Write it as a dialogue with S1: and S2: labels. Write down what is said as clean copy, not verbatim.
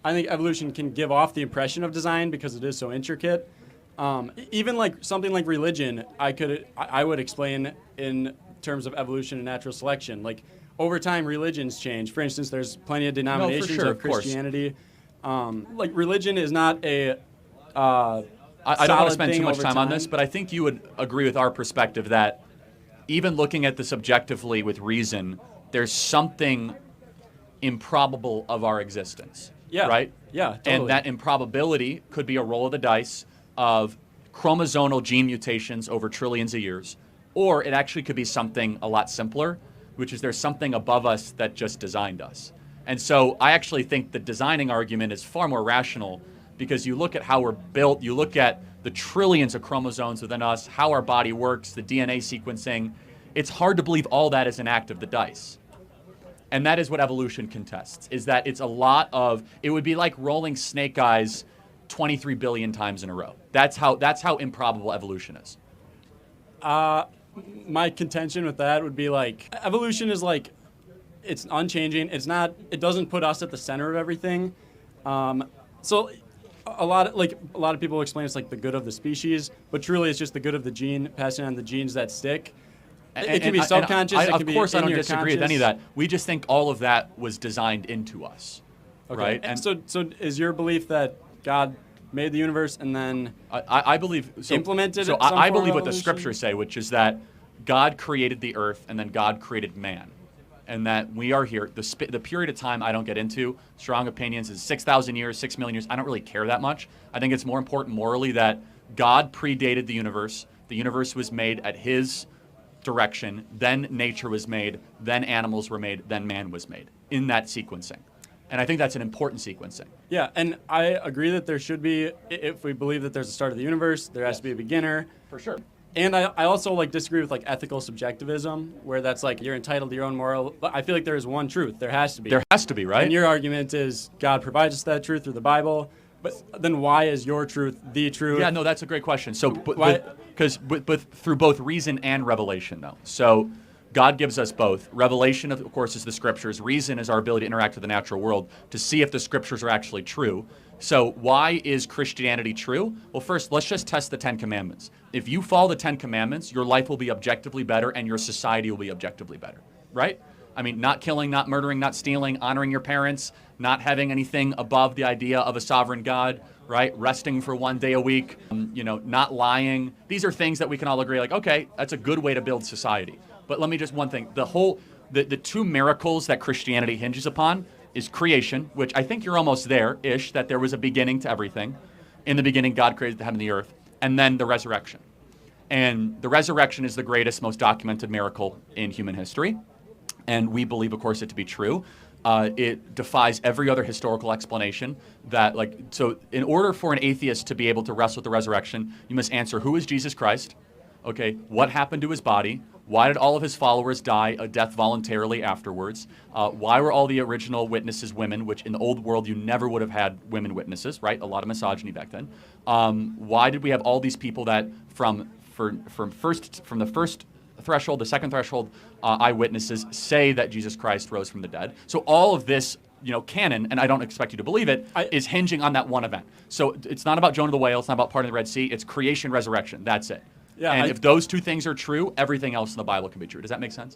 S1: I think evolution can give off the impression of design because it is so intricate. Even like something like religion, I would explain in terms of evolution and natural selection. Like over time, religions change. For instance, there's plenty of denominations
S2: sure,
S1: of Christianity. Like religion is not a
S2: I don't want to spend too much time on this, but I think you would agree with our perspective that even looking at this objectively with reason, there's something improbable of our existence.
S1: Yeah.
S2: Right?
S1: Yeah, totally.
S2: And that improbability could be a roll of the dice of chromosomal gene mutations over trillions of years, or it actually could be something a lot simpler, which is there's something above us that just designed us. And so I actually think the designing argument is far more rational because you look at how we're built, you look at the trillions of chromosomes within us, how our body works, the DNA sequencing. It's hard to believe all that is an act of the dice. And that is what evolution contests, is that it's a lot of, it would be like rolling snake eyes 23 billion times in a row. That's how improbable evolution is.
S1: My contention with that would be like evolution is like it's unchanging. It doesn't put us at the center of everything. So a lot of people explain it's like the good of the species, but truly it's just the good of the gene, passing on the genes that stick. It can be subconscious.
S2: Of course, I don't disagree with any of that. We just think all of that was designed into us, right?
S1: And so is your belief that God made the universe and then
S2: I believe
S1: implemented?
S2: So
S1: some form
S2: I
S1: of
S2: believe what the
S1: evolution?
S2: scriptures say, which is that God created the earth and then God created man, and that we are here. The period of time I don't get into. Strong opinions is 6,000 years, 6 million years. I don't really care that much. I think it's more important morally that God predated the universe. The universe was made at His direction, then nature was made, then animals were made, then man was made, in that sequencing. And I think that's an important sequencing.
S1: Yeah, and I agree that there should be, if we believe that there's a start of the universe, there has to be a beginner.
S2: For sure.
S1: And I also disagree with ethical subjectivism, where that's you're entitled to your own moral. But I feel like there is one truth. There has to be.
S2: There has to be, right?
S1: And your argument is God provides us that truth through the Bible. But then why is your truth the truth?
S2: Yeah, no, that's a great question. So, because through both reason and revelation, though. So, God gives us both. Revelation, of course, is the scriptures. Reason is our ability to interact with the natural world to see if the scriptures are actually true. So, why is Christianity true? Well, first, let's just test the 10 Commandments. If you follow the 10 Commandments, your life will be objectively better and your society will be objectively better, right? I mean, not killing, not murdering, not stealing, honoring your parents, not having anything above the idea of a sovereign God, right? Resting for one day a week, not lying. These are things that we can all agree, okay, that's a good way to build society. But let me just one thing. The two miracles that Christianity hinges upon is creation, which I think you're almost there-ish, that there was a beginning to everything. In the beginning, God created the heaven and the earth. And then the resurrection. And the resurrection is the greatest, most documented miracle in human history. And we believe, of course, it to be true. It defies every other historical explanation so in order for an atheist to be able to wrestle with the resurrection, you must answer, who is Jesus Christ? Okay, what happened to his body? Why did all of his followers die a death voluntarily afterwards? Why were all the original witnesses women, which in the old world you never would have had women witnesses, right? A lot of misogyny back then. Why did we have all these people that from the first threshold, the second threshold, eyewitnesses say that Jesus Christ rose from the dead? So all of this, canon, and I don't expect you to believe it, is hinging on that one event. So it's not about Jonah the whale, it's not about parting the Red Sea, it's creation, resurrection. That's it. Yeah, and if those two things are true, everything else in the Bible can be true. Does that make sense?